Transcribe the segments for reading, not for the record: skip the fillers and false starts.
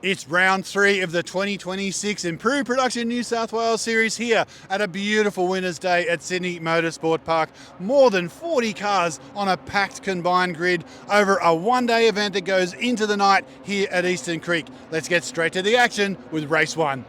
It's round 3 of the 2026 Improved Production New South Wales Series here at a beautiful winter's day at Sydney Motorsport Park. More than 40 cars on a packed combined grid over a one-day event that goes into the night here at Eastern Creek. Let's get straight to the action with race 1.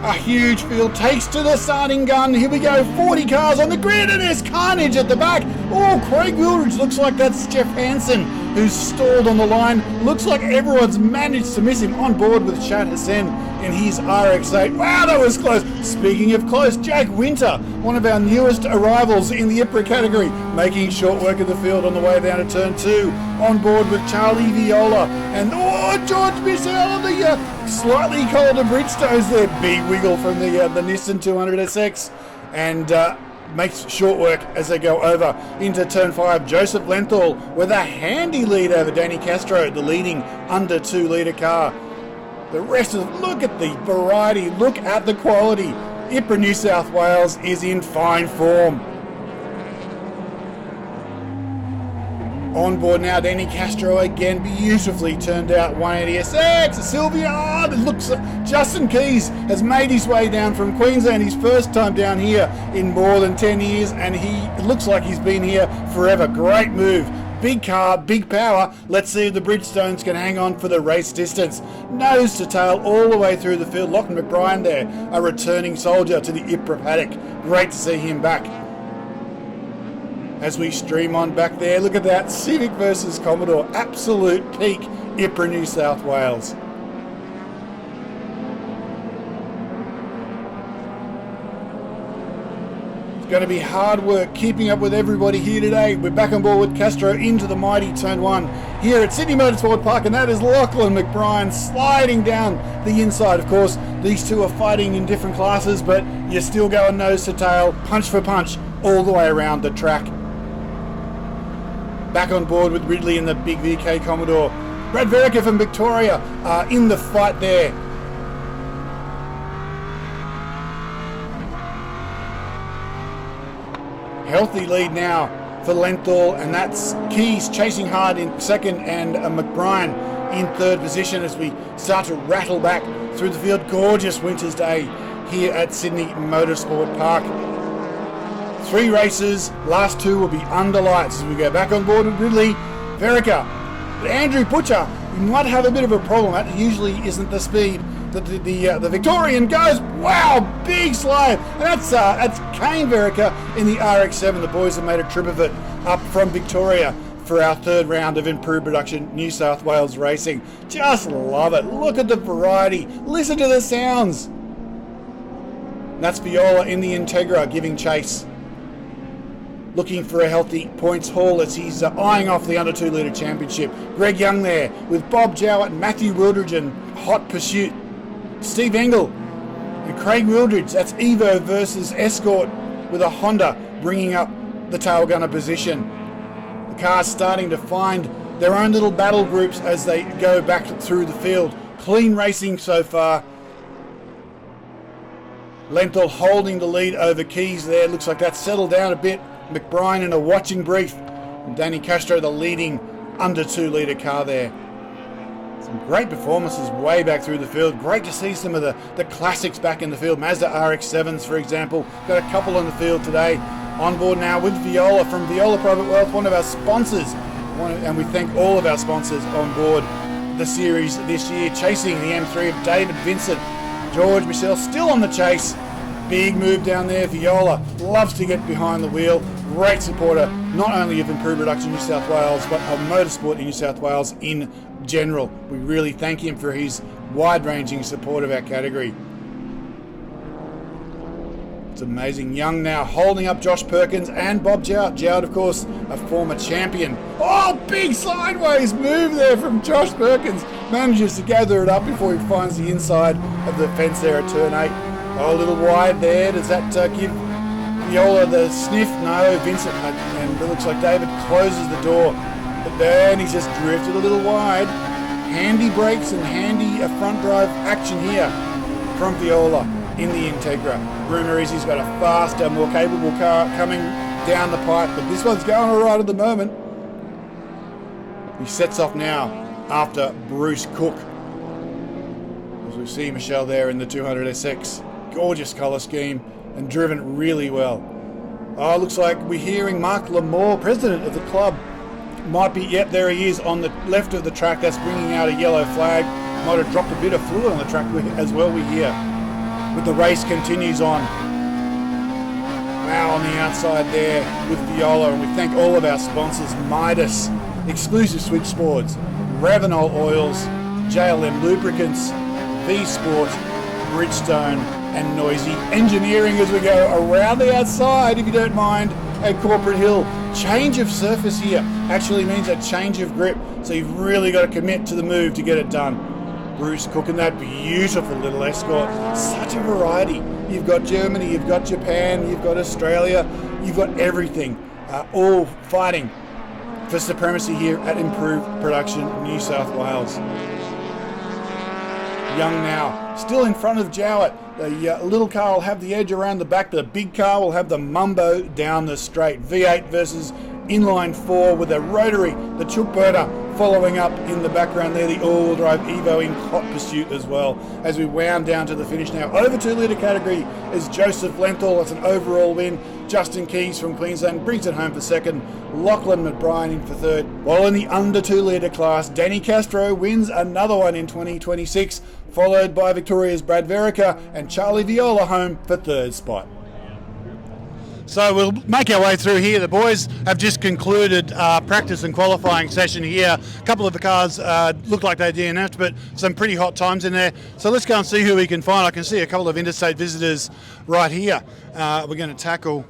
A huge field takes to the starting gun. Here we go, 40 cars on the grid, and there's carnage at the back. Oh, Craig Wildridge, looks like that's Jeff Hansen, who's stalled on the line. Looks like everyone's managed to miss him. On board with Chad Hassan in his RX-8. Wow, that was close. Speaking of close, Jack Winter, one of our newest arrivals in the IPRA category, making short work of the field on the way down to turn 2. On board with Charlie Viola. And George Michel on the slightly colder Bridgestones there. Big wiggle from the Nissan 200SX. And makes short work as they go over into turn 5. Joseph Lenthal with a handy lead over Danny Castro, the leading under 2 litre car. The rest of look at the variety, look at the quality. IPRA New South Wales is in fine form. On board now, Danny Castro again, beautifully turned out 180SX. Sylvia, it looks Justin Keys has made his way down from Queensland, his first time down here in more than 10 years, and it looks like he's been here forever. Great move. Big car, big power. Let's see if the Bridgestones can hang on for the race distance. Nose to tail all the way through the field. Lachlan McBrien there, a returning soldier to the IPRA paddock. Great to see him back. As we stream on back there, look at that, Civic versus Commodore, absolute peak IPRA New South Wales. It's going to be hard work keeping up with everybody here today. We're back on board with Castro into the mighty turn 1 here at Sydney Motorsport Park, and that is Lachlan McBrien sliding down the inside. Of course, these two are fighting in different classes, but you're still going nose to tail, punch for punch, all the way around the track. Back on board with Ridley in the big VK Commodore. Brad Verica from Victoria in the fight there. Healthy lead now for Lenthal, and that's Keys chasing hard in second, and McBrien in third position as we start to rattle back through the field. Gorgeous winter's day here at Sydney Motorsport Park. 3 races, last 2 will be under lights as we go back on board with Ridley, Verica. But Andrew Butcher, we might have a bit of a problem. That usually isn't the speed that the Victorian goes. Wow, big slide. And that's Kane Verica in the RX-7. The boys have made a trip of it up from Victoria for our 3rd round of Improved Production New South Wales racing. Just love it. Look at the variety. Listen to the sounds. And that's Viola in the Integra giving chase. Looking for a healthy points haul as he's eyeing off the under 2 litre championship. Greg Young there with Bob Jowett, Matthew Wildridge in hot pursuit. Steve Engel and Craig Wildridge. That's Evo versus Escort with a Honda bringing up the tail gunner position. The car's starting to find their own little battle groups as they go back through the field. Clean racing so far. Lenthal holding the lead over Keys there. Looks like that's settled down a bit. McBrien in a watching brief. And Danny Castro, the leading under 2 litre car there. Some great performances way back through the field. Great to see some of the classics back in the field. Mazda RX-7s, for example. Got a couple on the field today. On board now with Viola from Viola Private Wealth, one of our sponsors. And we thank all of our sponsors on board the series this year. Chasing the M3 of David Vincent. George Michel still on the chase. Big move down there. Viola loves to get behind the wheel. Great supporter, not only of Improved Production New South Wales, but of motorsport in New South Wales in general. We really thank him for his wide-ranging support of our category. It's amazing. Young now holding up Josh Perkins and Bob Jowett. Jowett, of course, a former champion. Oh, big sideways move there from Josh Perkins. Manages to gather it up before he finds the inside of the fence there at turn 8. Oh, a little wide there. Does that give Viola the sniff? No, Vincent, and it looks like David closes the door. But then he's just drifted a little wide. Handy brakes and handy front drive action here from Viola in the Integra. Rumour is he's got a faster, more capable car coming down the pipe, but this one's going all right at the moment. He sets off now after Bruce Cook. As we see Michelle there in the 200SX. Gorgeous colour scheme and driven really well. Oh, looks like we're hearing Mark Lamore, president of the club. Might be, yep, there he is on the left of the track. That's bringing out a yellow flag. Might have dropped a bit of fluid on the track as well, we hear. But the race continues on. Wow, on the outside there with Viola. And we thank all of our sponsors, Midas, Exclusive Switchboards, Ravenol Oils, JLM Lubricants, V-Sport, Bridgestone and Noizee Engineering as we go around the outside, if you don't mind, at Corporate Hill. Change of surface here actually means a change of grip, so you've really got to commit to the move to get it done. Bruce Cook and that beautiful little Escort. Such a variety. You've got Germany, you've got Japan, you've got Australia, you've got everything, all fighting for supremacy here at Improved Production New South Wales. Young now, still in front of Jowett. The little car will have the edge around the back. The big car will have the Mumbo down the straight. V8 versus inline 4 with a rotary, the Chukberta following up in the background there. The all-wheel drive Evo in hot pursuit as well as we wound down to the finish now. Over 2 litre category is Joseph Lenthal. That's an overall win. Justin Keys from Queensland brings it home for second. Lachlan McBrien in for third. While in the under 2 litre class, Danny Castro wins another one in 2026, followed by Victoria's Brad Verica and Charlie Viola home for third spot. So we'll make our way through here. The boys have just concluded practice and qualifying session here. A couple of the cars look like they DNF'd, but some pretty hot times in there. So let's go and see who we can find. I can see a couple of interstate visitors right here. We're going to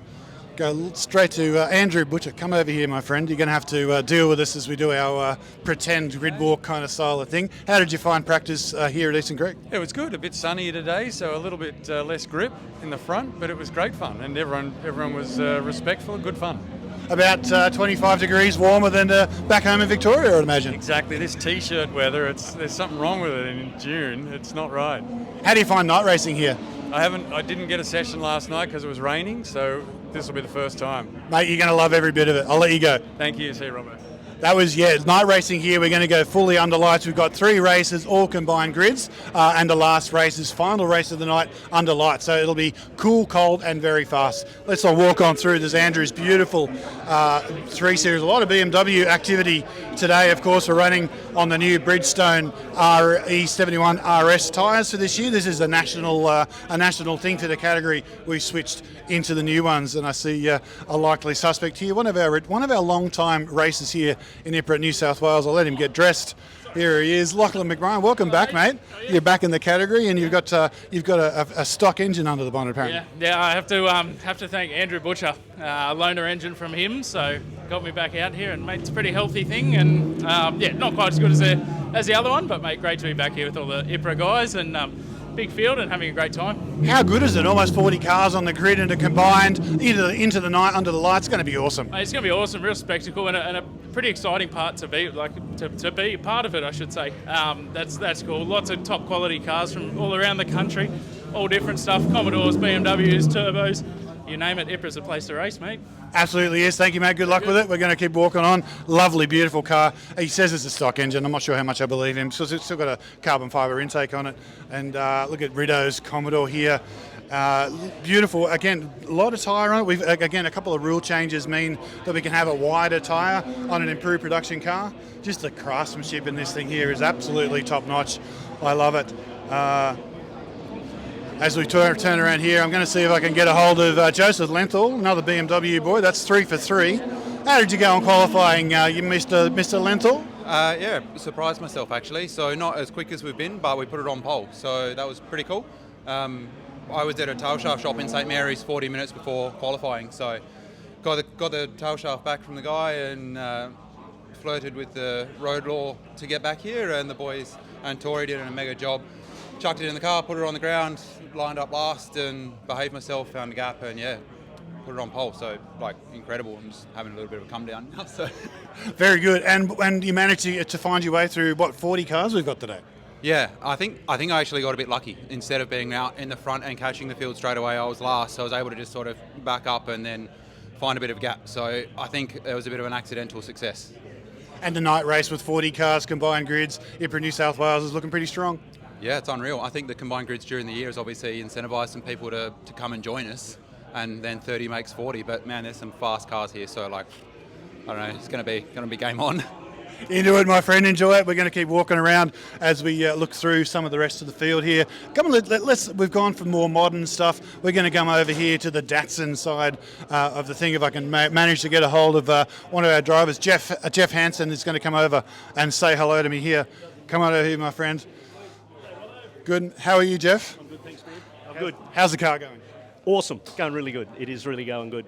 go straight to Andrew Butcher. Come over here, my friend. You're going to have to deal with us as we do our pretend grid walk kind of style of thing. How did you find practice here at Eastern Creek? It was good. A bit sunnier today, so a little bit less grip in the front, but it was great fun, and everyone was respectful. Good fun. About 25 degrees warmer than back home in Victoria, I'd imagine. Exactly. This T-shirt weather, there's something wrong with it in June. It's not right. How do you find night racing here? I didn't get a session last night because it was raining, so this will be the first time. Mate, you're going to love every bit of it. I'll let you go. Thank you. See you, Robert. That was, night racing here. We're going to go fully under lights. We've got 3 races, all combined grids, and the last race is final race of the night under lights. So it'll be cool, cold, and very fast. Let's all walk on through. There's Andrew's beautiful 3 Series. A lot of BMW activity today. Of course, we're running on the new Bridgestone RE71 RS tyres for this year. This is a national thing for the category. We switched into the new ones, and I see a likely suspect here. One of our long-time racers here in IPRA New South Wales. I'll let him get dressed. Here he is, Lachlan McBrien. Welcome back, mate. You're back in the category, and you've got a stock engine under the bonnet, apparently. Yeah. I have to thank Andrew Butcher, a loaner engine from him, so got me back out here, and mate, it's a pretty healthy thing, and not quite as good as the other one, but mate, great to be back here with all the IPRA guys and big field and having a great time. How good is it? Almost 40 cars on the grid and a combined into the night under the lights. It's going to be awesome. Mate, it's going to be awesome, real spectacle, and a pretty exciting part to be to be part of it, I should say. That's cool. Lots of top quality cars from all around the country, all different stuff. Commodores, BMWs, turbos, you name it. IPRA's a place to race, mate. Absolutely is. Thank you, mate. Good luck with it. We're going to keep walking on. Lovely, beautiful car. He says it's a stock engine. I'm not sure how much I believe him. So it's still got a carbon fibre intake on it. And look at Rideau's Commodore here. Beautiful. Again, a lot of tyre on it. A couple of rule changes mean that we can have a wider tyre on an improved production car. Just the craftsmanship in this thing here is absolutely top notch. I love it. As we turn around here, I'm going to see if I can get a hold of Joseph Lenthal, another BMW boy. That's 3 for 3. How did you go on qualifying, Mr. Lenthal? Surprised myself actually. So not as quick as we've been, but we put it on pole. So that was pretty cool. I was at a tail shaft shop in St Mary's 40 minutes before qualifying. So got the tail shaft back from the guy and flirted with the road law to get back here. And the boys and Tori did a mega job. Chucked it in the car, put it on the ground, lined up last and behaved myself, found a gap and put it on pole. So incredible. I'm just having a little bit of a come down now. So very good. And you managed to find your way through 40 cars we've got today? Yeah, I think I actually got a bit lucky. Instead of being out in the front and catching the field straight away, I was last. So I was able to just sort of back up and then find a bit of a gap. So I think it was a bit of an accidental success. And the night race with 40 cars, combined grids, IPRA New South Wales is looking pretty strong. Yeah, it's unreal. I think the combined grids during the year has obviously incentivised some people to come and join us, and then 30 makes 40. But man, there's some fast cars here, so like, I don't know, it's going to be game on. Into it, my friend. Enjoy it. We're going to keep walking around as we look through some of the rest of the field here. Come on, we've gone for more modern stuff. We're going to come over here to the Datsun side of the thing. If I can manage to get a hold of one of our drivers, Jeff Hansen, is going to come over and say hello to me here. Come on over here, my friend. Good. How are you, Jeff? I'm good, thanks, man. I'm good. How's the car going? Awesome. Going really good. It is really going good.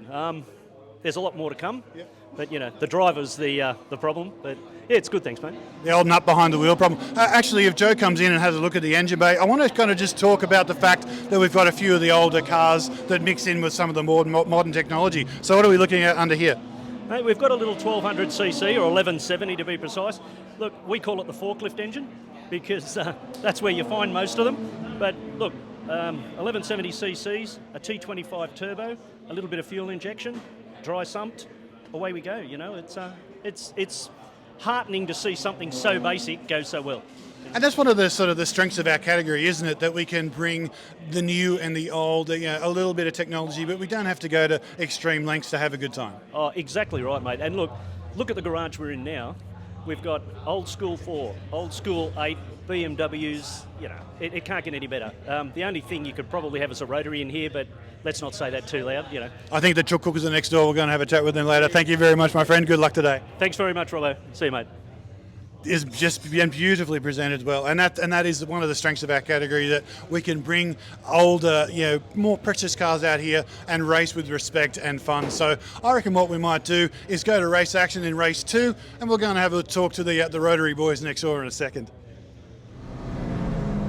There's a lot more to come. Yep. But, the driver's the problem. But, yeah, it's good, thanks, mate. The old nut behind the wheel problem. Actually, if Joe comes in and has a look at the engine bay, I want to kind of just talk about the fact that we've got a few of the older cars that mix in with some of the modern technology. So what are we looking at under here? Mate, we've got a little 1200cc, or 1170 to be precise. Look, we call it the forklift engine because that's where you find most of them. But, look, 1170cc's, a T25 turbo, a little bit of fuel injection, dry sumped, away we go. It's heartening to see something so basic go so well. And that's one of the sort of the strengths of our category, isn't it? That we can bring the new and the old, a little bit of technology, but we don't have to go to extreme lengths to have a good time. Oh, exactly right, mate. And look at the garage we're in now. We've got old school 4, old school 8, BMWs. It can't get any better. The only thing you could probably have is a rotary in here, but let's not say that too loud. I think the chook cookers are next door. We're going to have a chat with them later. Thank you very much, my friend. Good luck today. Thanks very much, Robbo. See you, mate. Is just been beautifully presented well, and that is one of the strengths of our category, that we can bring older, more precious cars out here and race with respect and fun. So I reckon what we might do is go to race action in race 2, and we're going to have a talk to the Rotary boys next door in a second.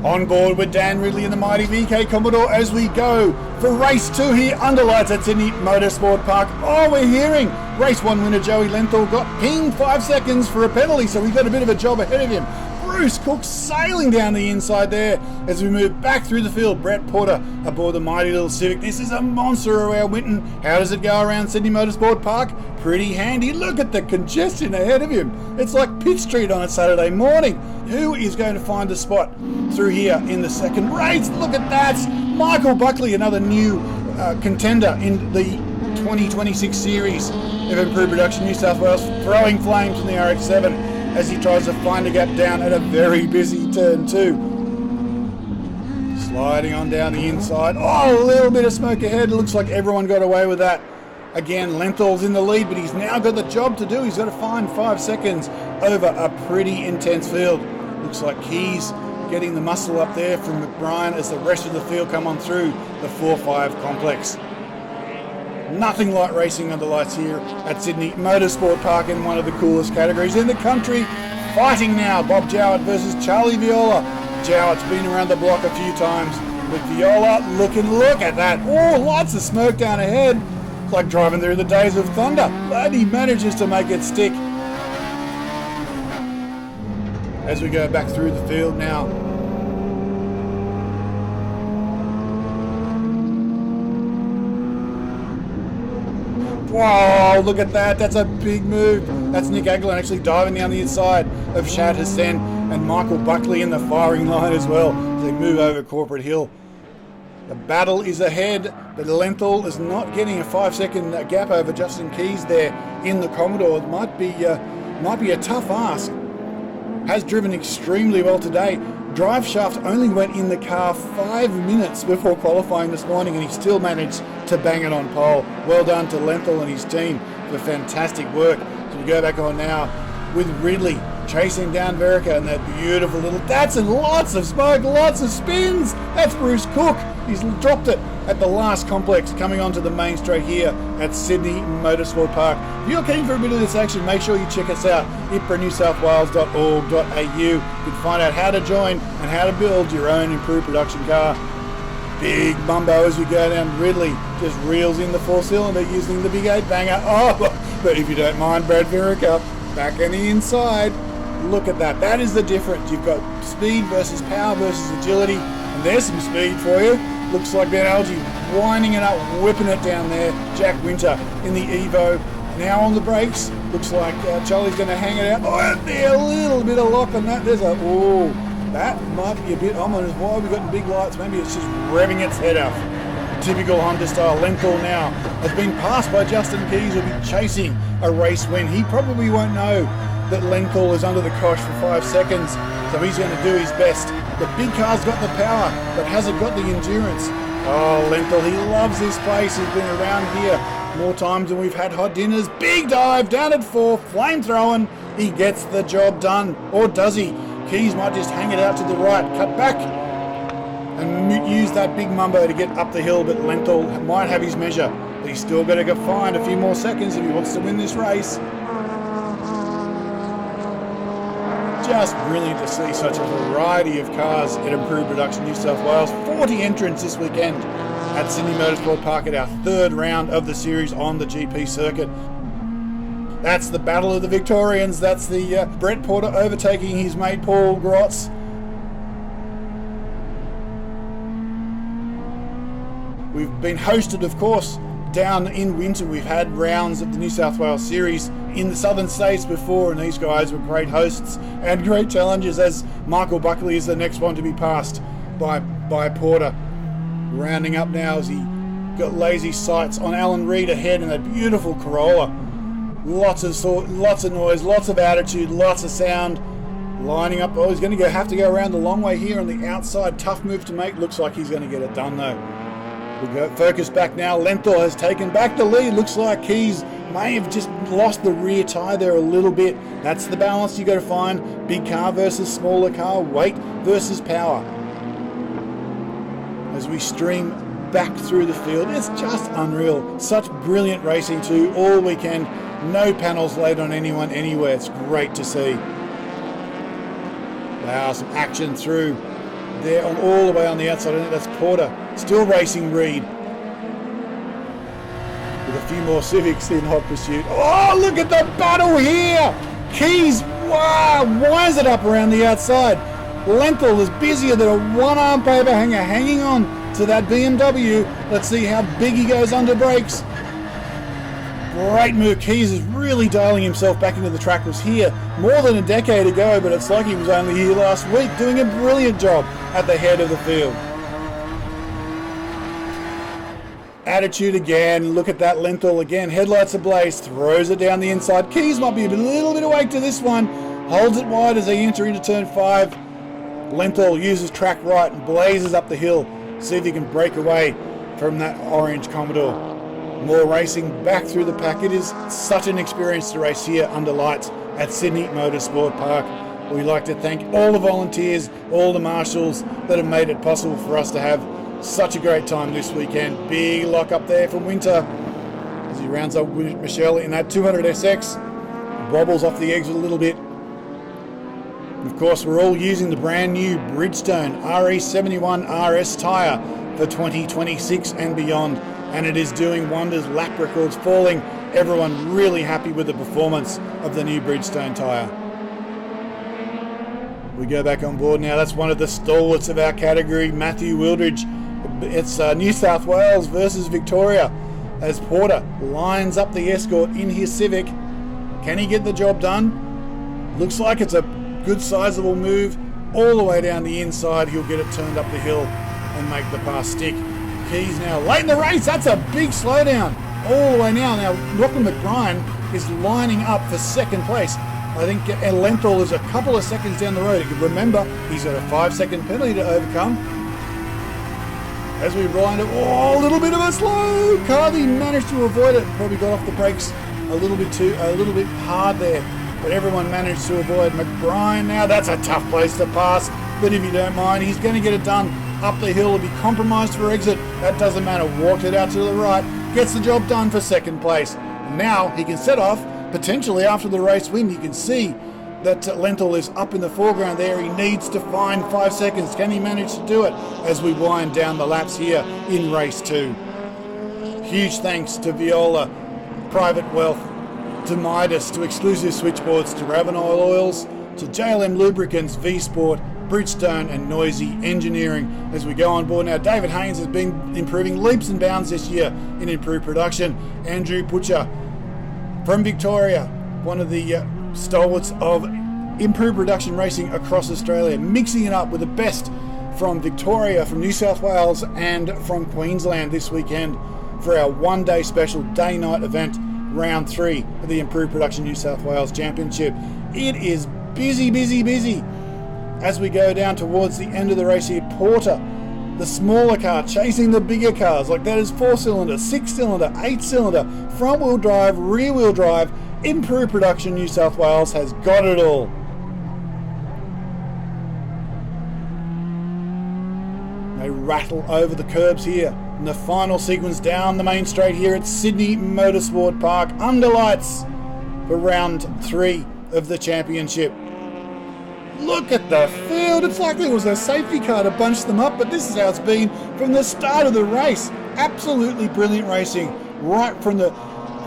On board with Dan Ridley in the mighty VK Commodore as we go for race 2 here under lights at Sydney Motorsport Park. Oh, we're hearing race 1 winner Joey Lenthal got pinged 5 seconds for a penalty, so we've got a bit of a job ahead of him. Bruce Cook sailing down the inside there as we move back through the field. Brett Porter aboard the mighty little Civic. This is a monster around Winton. How does it go around Sydney Motorsport Park? Pretty handy. Look at the congestion ahead of him. It's like Pitt Street on a Saturday morning. Who is going to find a spot through here in the second race? Look at that. Michael Buckley, another new contender in the 2026 series of Improved Production New South Wales, throwing flames in the RX-7 as he tries to find a gap down at a very busy turn 2. Sliding on down the inside. Oh, a little bit of smoke ahead. It looks like everyone got away with that. Again, Lenthal's in the lead, but he's now got the job to do. He's got to find 5 seconds over a pretty intense field. Looks like Keys getting the muscle up there from McBrien as the rest of the field come on through the 4-5 complex. Nothing like racing under lights here at Sydney Motorsport Park in one of the coolest categories in the country. Fighting now, Bob Jowett versus Charlie Viola. Jowett's been around the block a few times with Viola. Look at that. Oh, lots of smoke down ahead. It's like driving through the days of thunder. But he manages to make it stick. As we go back through the field now. Wow, look at that. That's a big move. That's Nick Aguilin actually diving down the inside of Shad Hassan and Michael Buckley in the firing line as well as they move over Corporate Hill. The battle is ahead, but Lenthal is not getting a 5-second gap over Justin Keys there in the Commodore. It might be a tough ask. Has driven extremely well today. Drive shaft only went in the car 5 minutes before qualifying this morning, and he still managed to bang it on pole. Well done to Lenthal and his team for fantastic work. So we go back on now with Ridley chasing down Verica and that beautiful little Datsun. Lots of smoke, lots of spins. That's Bruce Cook. He's dropped it at the last complex coming onto the main straight here at Sydney Motorsport Park. If you're keen for a bit of this action, make sure you check us out, ipranewsouthwales.org.au. You can find out how to join and how to build your own improved production car. Big mumbo as we go down. Ridley just reels in the 4-cylinder using the big 8 banger. Oh, but if you don't mind, Brad Verica back on the inside. Look at that. That is the difference. You've got speed versus power versus agility. And there's some speed for you. Looks like Ben Algie winding it up, whipping it down there. Jack Winter in the Evo now on the brakes. Looks like Charlie's going to hang it out. Oh, and there, a little bit of lock on that. That might be a bit ominous. Why have we got big lights? Maybe it's just revving its head off. Typical Honda style. Lenthal now has been passed by Justin Keys, who'll be chasing a race win. He probably won't know that Lenthal is under the cosh for 5 seconds, so he's going to do his best. The big car's got the power, but hasn't got the endurance. Oh, Lenthal, he loves this place. He's been around here more times than we've had hot dinners. Big dive, down at 4, flame throwing. He gets the job done, or does he? Keys might just hang it out to the right, cut back, and use that big mumbo to get up the hill, but Lenthal might have his measure. But he's still got to find a few more seconds if he wants to win this race. Just brilliant to see such a variety of cars at Improved Production New South Wales. 40 entrants this weekend at Sydney Motorsport Park at our third round of the series on the GP circuit. That's the Battle of the Victorians. That's the Brett Porter overtaking his mate Paul Grotz. We've been hosted, of course, down in winter. We've had rounds of the New South Wales series in the southern states before, and these guys were great hosts and great challengers, as Michael Buckley is the next one to be passed by Porter. Rounding up now as he got lazy sights on Alan Reid ahead in that beautiful Corolla. Lots of noise, lots of attitude, lots of sound. Lining up. Oh, he's going to have to go around the long way here on the outside. Tough move to make. Looks like he's going to get it done though. We go focus back now. Lenthal has taken back the lead. Looks like Keys may have just lost the rear tyre there a little bit. That's the balance you got to find. Big car versus smaller car. Weight versus power. As we stream back through the field, it's just unreal. Such brilliant racing too all weekend. No panels laid on anyone anywhere. It's great to see. Wow, some action through there all the way on the outside. I think that's Porter. Still racing Reid. With a few more Civics in hot pursuit. Oh, look at the battle here! Keys, wow, winds it up around the outside. Lenthal is busier than a one-arm paper hanger hanging on to that BMW. Let's see how big he goes under brakes. Great move. Keys is really dialing himself back into the track. Was here more than a decade ago, but it's like he was only here last week, doing a brilliant job at the head of the field. Attitude again. Look at that Lenthal again. Headlights ablaze. Throws it down the inside. Keys might be a little bit awake to this one. Holds it wide as they enter into turn 5. Lenthal uses track right and blazes up the hill. See if he can break away from that orange Commodore. More racing back through the pack. It is such an experience to race here under lights at Sydney Motorsport Park. We'd like to thank all the volunteers, all the marshals that have made it possible for us to have such a great time this weekend. Big lock up there from Winter as he rounds up Michelle in that 200SX. Wobbles off the exit a little bit. Of course, we're all using the brand new Bridgestone RE71 RS tyre for 2026 and beyond. And it is doing wonders. Lap records falling. Everyone really happy with the performance of the new Bridgestone tyre. We go back on board now. That's one of the stalwarts of our category, Matthew Wildridge. It's New South Wales versus Victoria as Porter lines up the Escort in his Civic. Can he get the job done? Looks like it's a good sizable move all the way down the inside. He'll get it turned up the hill and make the pass stick. Keys now late in the race. That's a big slowdown all the way now. Now Lachlan McBrien is lining up for second place. I think Lenthal is a couple of seconds down the road. Remember, he's got a 5-second penalty to overcome. As we wind up, a little bit of a slow. Carvey managed to avoid it. Probably got off the brakes a little bit hard there. But everyone managed to avoid McBrien. Now that's a tough place to pass. But if you don't mind, he's going to get it done. Up the hill, will be compromised for exit. That doesn't matter. Walked it out to the right. Gets the job done for second place. Now he can set off, potentially after the race win. You can see that Lenthal is up in the foreground there. He needs to find 5 seconds. Can he manage to do it as we wind down the laps here in race 2? Huge thanks to Viola, Private Wealth, to Midas, to Exclusive Switchboards, to Ravenol Oils, to JLM Lubricants, V-Sport, Bridgestone and Noizee Engineering. As we go on board now, David Haynes has been improving leaps and bounds this year in improved production. Andrew Butcher From Victoria, one of the stalwarts of improved production racing across Australia, mixing it up with the best from Victoria, from New South Wales and from Queensland this weekend for our one-day special day-night event, round 3 of the Improved Production New South Wales Championship. It is busy, busy, busy. As we go down towards the end of the race here, Porter, the smaller car, chasing the bigger cars, like that is 4-cylinder, 6-cylinder, 8-cylinder, front-wheel drive, rear-wheel drive. Improved Production New South Wales has got it all. They rattle over the curbs here in the final sequence down the main straight here at Sydney Motorsport Park under lights for round 3 of the championship. Look at the field. It's like there was a safety car to bunch them up, but this is how it's been from the start of the race. Absolutely brilliant racing, right from the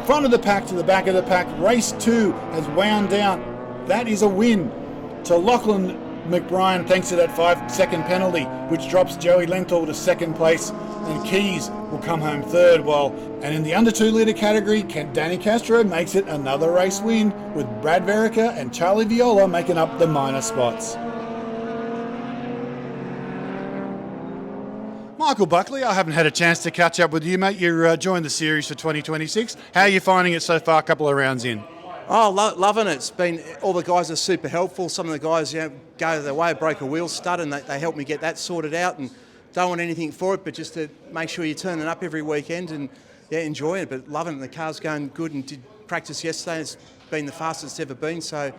front of the pack to the back of the pack. Race 2 has wound down. That is a win to Lachlan McBrien thanks to that 5-second penalty, which drops Joey Lenthal to 2nd place, and Keys will come home 3rd. And in the under 2 litre category, Danny Castro makes it another race win, with Brad Verica and Charlie Viola making up the minor spots. Michael Buckley, I haven't had a chance to catch up with you, mate. You're joined the series for 2026. How are you finding it so far, a couple of rounds in? Oh, loving it. It's been, all the guys are super helpful. Some of the guys, go their way, broke a wheel stud, and they helped me get that sorted out, and don't want anything for it, but just to make sure you're turning up every weekend and enjoy it. But loving it. The car's going good, and did practice yesterday. It's been the fastest it's ever been, so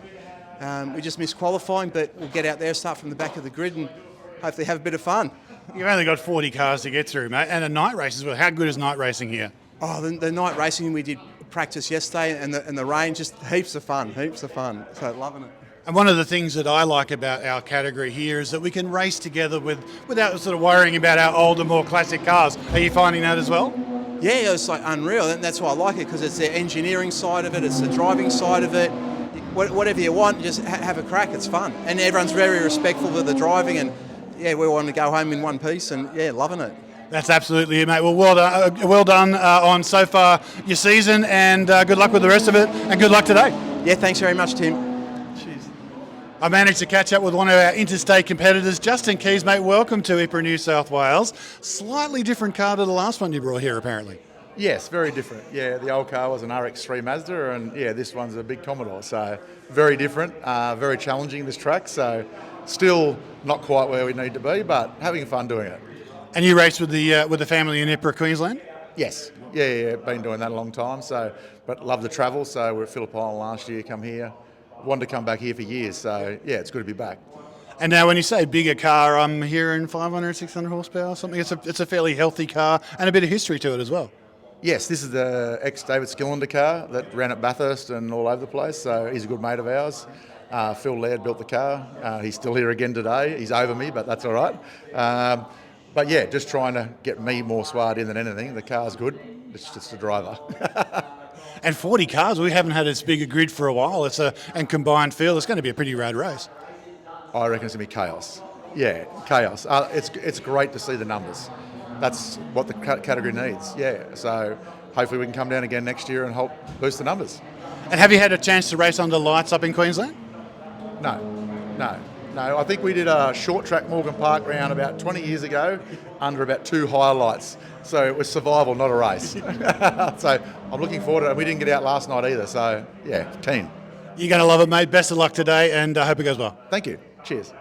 we just missed qualifying, but we'll get out there, start from the back of the grid, and hopefully have a bit of fun. You've only got 40 cars to get through, mate, and a night race as well. How good is night racing here? Oh, the night racing we did practice yesterday, and the rain, just heaps of fun. So loving it. And one of the things that I like about our category here is that we can race together without sort of worrying about our older, more classic cars. Are you finding that as well? Yeah, it's like unreal, and that's why I like it, because it's the engineering side of it, it's the driving side of it. Whatever you want, just have a crack. It's fun, and everyone's very respectful of the driving, and we want to go home in one piece, and loving it. That's absolutely it, mate. Well, well done on so far your season, and good luck with the rest of it, and good luck today. Yeah, thanks very much, Tim. Cheers. I managed to catch up with one of our interstate competitors, Justin Keys, mate. Welcome to IPRA New South Wales. Slightly different car to the last one you brought here, apparently. Yes, very different. Yeah, the old car was an RX-3 Mazda, and this one's a big Commodore. So very different, very challenging, this track. So still not quite where we need to be, but having fun doing it. And you race with the family in IPRA, Queensland? Yes. Yeah, been doing that a long time. So, but love the travel. So we were at Phillip Island last year, come here. Wanted to come back here for years. So it's good to be back. And now when you say bigger car, I'm hearing 500, 600 horsepower or something. It's a fairly healthy car and a bit of history to it as well. Yes, this is the ex-David Skillender car that ran at Bathurst and all over the place. So he's a good mate of ours. Phil Laird built the car. He's still here again today. He's over me, but that's all right. But just trying to get me more swayed in than anything. The car's good. It's just a driver. And 40 cars, we haven't had as big a grid for a while. And combined field, it's going to be a pretty rad race. I reckon it's going to be chaos. Yeah, chaos. It's great to see the numbers. That's what the category needs. Yeah, so hopefully we can come down again next year and help boost the numbers. And have you had a chance to race under lights up in Queensland? No. I think we did a short track Morgan Park round about 20 years ago under about 2 higher lights. So it was survival, not a race. So I'm looking forward to it. We didn't get out last night either. So keen. You're going to love it, mate. Best of luck today, and I hope it goes well. Thank you. Cheers.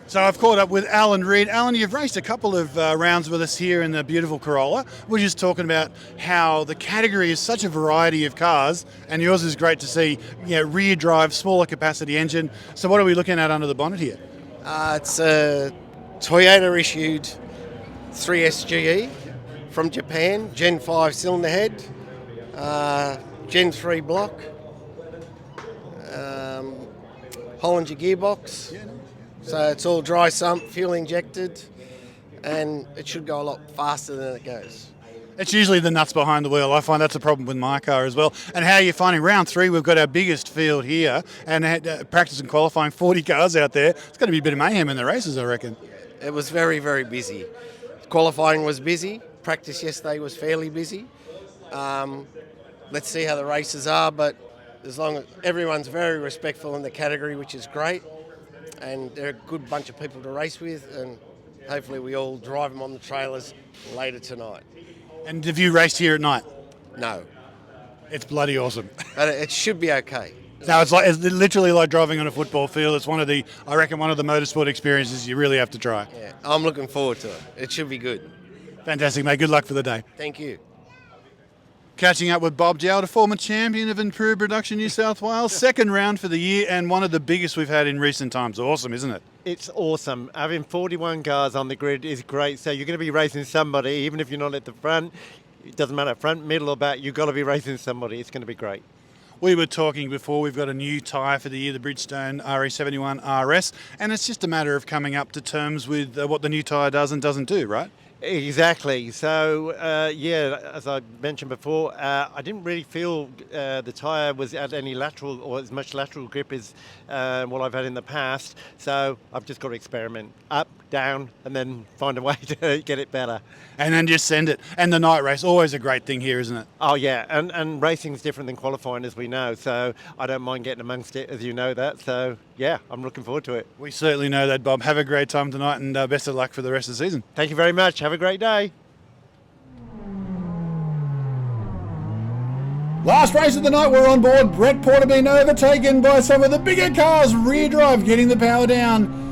So I've caught up with Alan Reid. Alan, you've raced a couple of rounds with us here in the beautiful Corolla. We're just talking about how the category is such a variety of cars, and yours is great to see. Rear drive, smaller capacity engine. So what are we looking at under the bonnet here? It's a Toyota issued 3SGE from Japan, Gen 5 cylinder head, Gen 3 block, Hollinger gearbox. So it's all dry sump, fuel injected, and it should go a lot faster than it goes. It's usually the nuts behind the wheel. I find that's a problem with my car as well. And how are you finding round 3? We've got our biggest field here, and practice and qualifying 40 cars out there. It's going to be a bit of mayhem in the races, I reckon. It was very, very busy. Qualifying was busy. Practice yesterday was fairly busy. let's see how the races are, but as long as everyone's very respectful in the category, which is great, and they're a good bunch of people to race with, and hopefully we all drive them on the trailers later tonight. And have you raced here at night? No, It's bloody awesome. but it should be okay. No, it's literally like driving on a football field. It's one of the motorsport experiences you really have to try. Yeah, I'm looking forward to it. It should be good. Fantastic, mate. Good luck for the day. Thank you. Catching up with Bob Jowd, a former champion of Improved Production New South Wales. Second round for the year and one of the biggest we've had in recent times. Awesome, isn't it? It's awesome. Having 41 cars on the grid is great. So you're going to be racing somebody, even if you're not at the front. It doesn't matter, front, middle or back, you've got to be racing somebody. It's going to be great. We were talking before, we've got a new tyre for the year, the Bridgestone RE71 RS, and it's just a matter of coming up to terms with what the new tyre does and doesn't do, right? Exactly. So, as I mentioned before, I didn't really feel the tyre was at any lateral or as much lateral grip as what I've had in the past. So I've just got to experiment up, down, and then find a way to get it better. And then just send it. And the night race, always a great thing here, isn't it? Oh, yeah. And racing's different than qualifying, as we know. So I don't mind getting amongst it, as you know that. So, yeah, I'm looking forward to it. We certainly know that, Bob. Have a great time tonight and best of luck for the rest of the season. Thank you very much. Have a great day. Last race of the night, we're on board. Brett Porter being overtaken by some of the bigger cars. Rear drive getting the power down.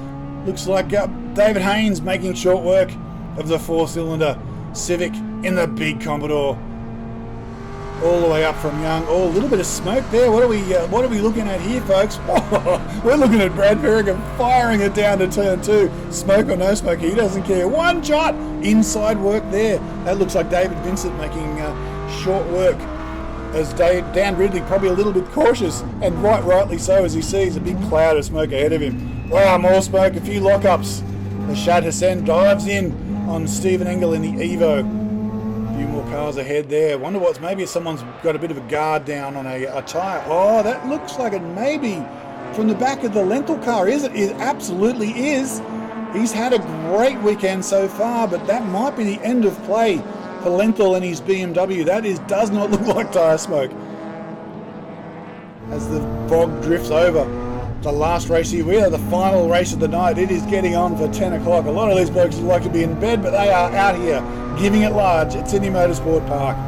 Looks like David Haynes making short work of the four-cylinder Civic in the big Commodore. All the way up from Young. Oh, a little bit of smoke there. What are we looking at here, folks? We're looking at Brad Perrigan firing it down to turn 2. Smoke or no smoke, he doesn't care. One shot, inside work there. That looks like David Vincent making short work. As Dan Ridley probably a little bit cautious, and rightly so, as he sees a big cloud of smoke ahead of him. Wow, more smoke, a few lockups. The Shad Hassan dives in on Stephen Engel in the Evo. A few more cars ahead there. Wonder what's, maybe someone's got a bit of a guard down on a tyre. Oh, that looks like it may be from the back of the Lenthal car. Is it? It absolutely is. He's had a great weekend so far, but that might be the end of play for Lenthal and his BMW. That does not look like tyre smoke. As the fog drifts over, the last race here, we are the final race of the night. It is getting on for 10 o'clock. A lot of these blokes would like to be in bed, but they are out here giving it large at Sydney Motorsport Park.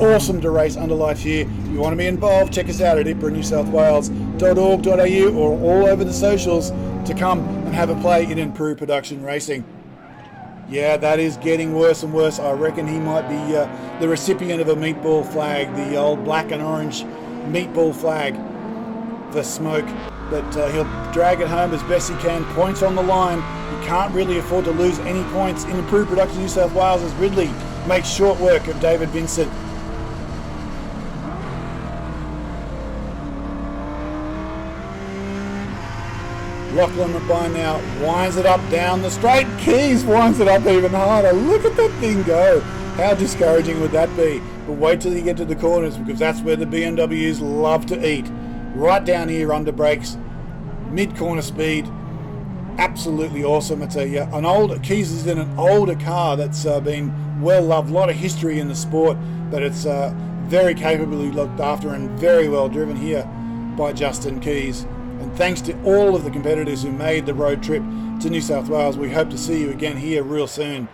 Awesome to race under lights here. If you want to be involved, check us out at IPRANSW.org.au or all over the socials to come and have a play in Improved Production Racing. Yeah, that is getting worse and worse. I reckon he might be the recipient of a meatball flag, the old black and orange meatball flag for smoke. But he'll drag it home as best he can. Points on the line. He can't really afford to lose any points in Improved Production New South Wales as Ridley makes short work of David Vincent. Lachlan McBine now winds it up down the straight. Keys winds it up even harder. Look at that thing go. How discouraging would that be? But wait till you get to the corners, because that's where the BMWs love to eat. Right down here under brakes, mid-corner speed. Absolutely awesome. It's an older, Keys is in an older car that's been well loved. A lot of history in the sport, but it's very capably looked after and very well driven here by Justin Keys. And thanks to all of the competitors who made the road trip to New South Wales. We hope to see you again here real soon.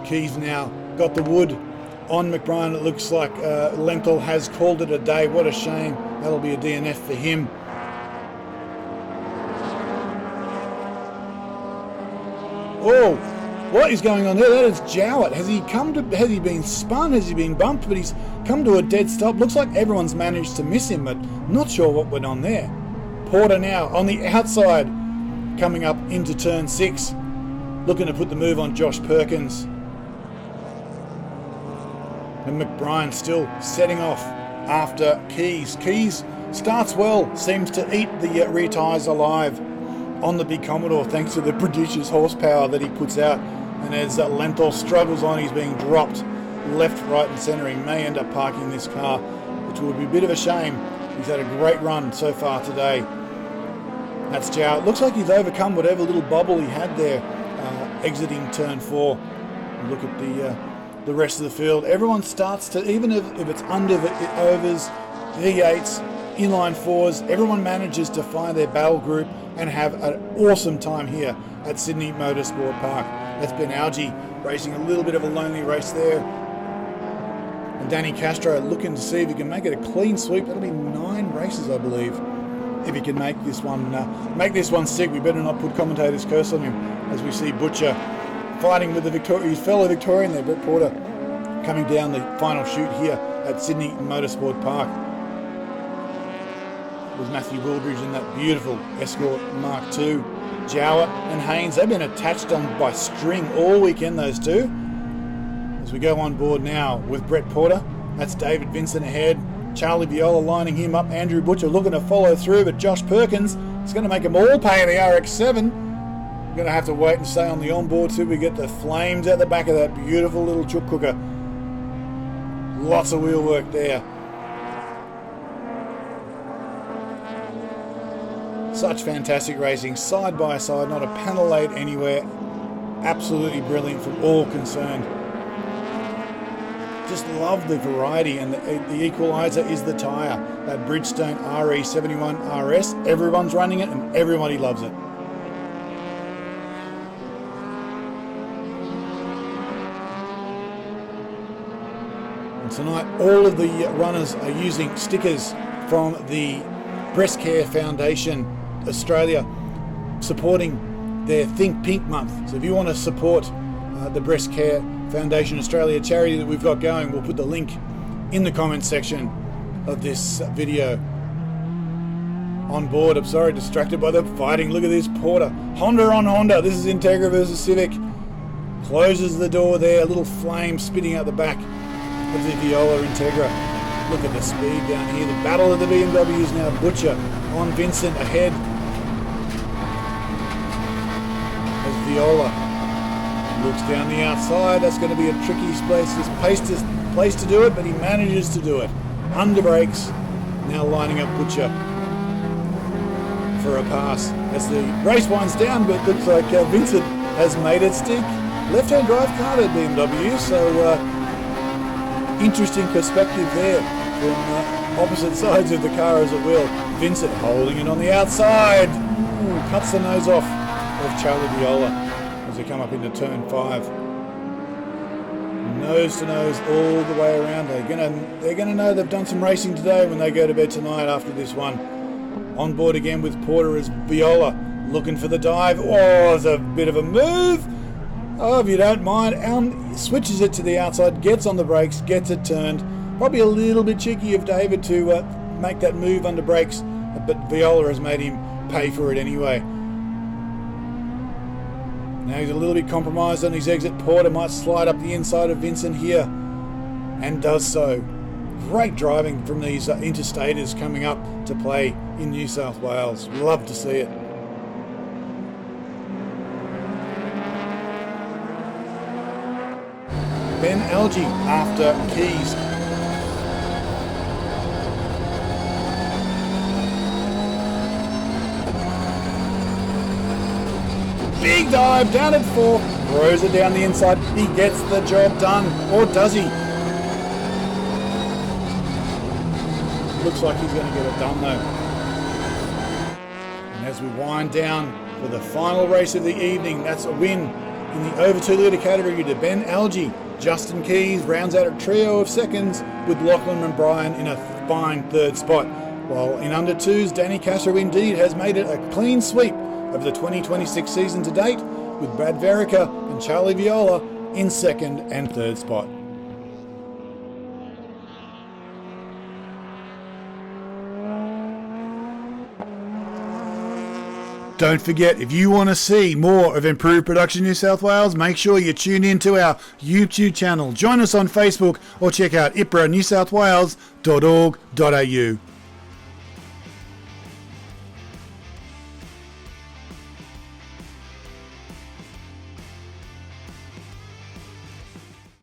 Keys now got the wood on McBrien. It looks like Lenthal has called it a day. What a shame. That'll be a DNF for him. Oh, what is going on there? That is Jowett. Has he been spun? Has he been bumped? But he's come to a dead stop. Looks like everyone's managed to miss him, but not sure what went on there. Porter now on the outside, coming up into turn 6, looking to put the move on Josh Perkins. And McBrien still setting off after Keys. Keys starts well, seems to eat the rear tyres alive on the big Commodore thanks to the prodigious horsepower that he puts out. And as Lenthal struggles on, he's being dropped left, right and centre. He may end up parking this car, which would be a bit of a shame. He's had a great run so far today. That's Jowett. Looks like he's overcome whatever little bubble he had there exiting turn 4. Look at the rest of the field. Everyone starts to, even if it's under overs, V8s, inline fours, everyone manages to find their battle group and have an awesome time here at Sydney Motorsport Park. That's Ben Algie racing a little bit of a lonely race there. And Danny Castro looking to see if he can make it a clean sweep. That'll be 9 races, I believe, if he can make this one stick. We better not put commentator's curse on him, as we see Butcher fighting with his fellow Victorian there, Brett Porter, coming down the final chute here at Sydney Motorsport Park. With Matthew Wildridge in that beautiful Escort Mark II. Jower and Haynes, they've been attached on by string all weekend, those two. As we go on board now with Brett Porter, that's David Vincent ahead. Charlie Viola lining him up. Andrew Butcher looking to follow through, but Josh Perkins is going to make them all pay in the RX-7. We're going to have to wait and stay on the onboard till we get the flames at the back of that beautiful little chook cooker. Lots of wheel work there. Such fantastic racing, side by side, not a panel late anywhere. Absolutely brilliant from all concerned. Just love the variety, and the equaliser is the tyre. That Bridgestone RE71 RS. Everyone's running it and everybody loves it. And tonight all of the runners are using stickers from the Breast Care Foundation Australia, supporting their Think Pink month. So if you want to support the Breast Care Foundation Australia charity that we've got going, we'll put the link in the comments section of this video. On board, I'm sorry, distracted by the fighting. Look at this Porter. Honda on Honda. This is Integra versus Civic. Closes the door there. A little flame spitting out the back of the Viola Integra. Look at the speed down here. The battle of the BMWs now. Butcher on Vincent ahead. As Viola looks down the outside. That's going to be a tricky place to do it, but he manages to do it. Under brakes. Now lining up Butcher for a pass. As the race winds down, but looks like Vincent has made it stick. Left-hand drive car at BMW, so interesting perspective there from opposite sides of the car, as it will. Vincent holding it on the outside. Ooh, cuts the nose off of Charlie Viola as they come up into turn 5. Nose to nose all the way around. They're gonna know they've done some racing today when they go to bed tonight after this one. On board again with Porter as Viola looking for the dive. Oh, it's a bit of a move. Oh, if you don't mind, switches it to the outside, gets on the brakes, gets it turned. Probably a little bit cheeky of David to make that move under brakes, but Viola has made him pay for it anyway. Now he's a little bit compromised on his exit. Porter might slide up the inside of Vincent here, and does so. Great driving from these interstaters coming up to play in New South Wales. Love to see it. Ben Algie after Keys. Big dive down at 4, throws it down the inside. He gets the job done, or does he? Looks like he's going to get it done though. And as we wind down for the final race of the evening, that's a win in the over 2 litre category to Ben Algie. Justin Keys rounds out a trio of seconds with Lachlan and Bryan in a fine 3rd spot. While in under 2s, Danny Castro indeed has made it a clean sweep of the 2026 season to date, with Brad Verica and Charlie Viola in 2nd and 3rd spot. Don't forget, if you want to see more of Improved Production New South Wales, make sure you tune in to our YouTube channel. Join us on Facebook or check out IPRA NSW.org.au.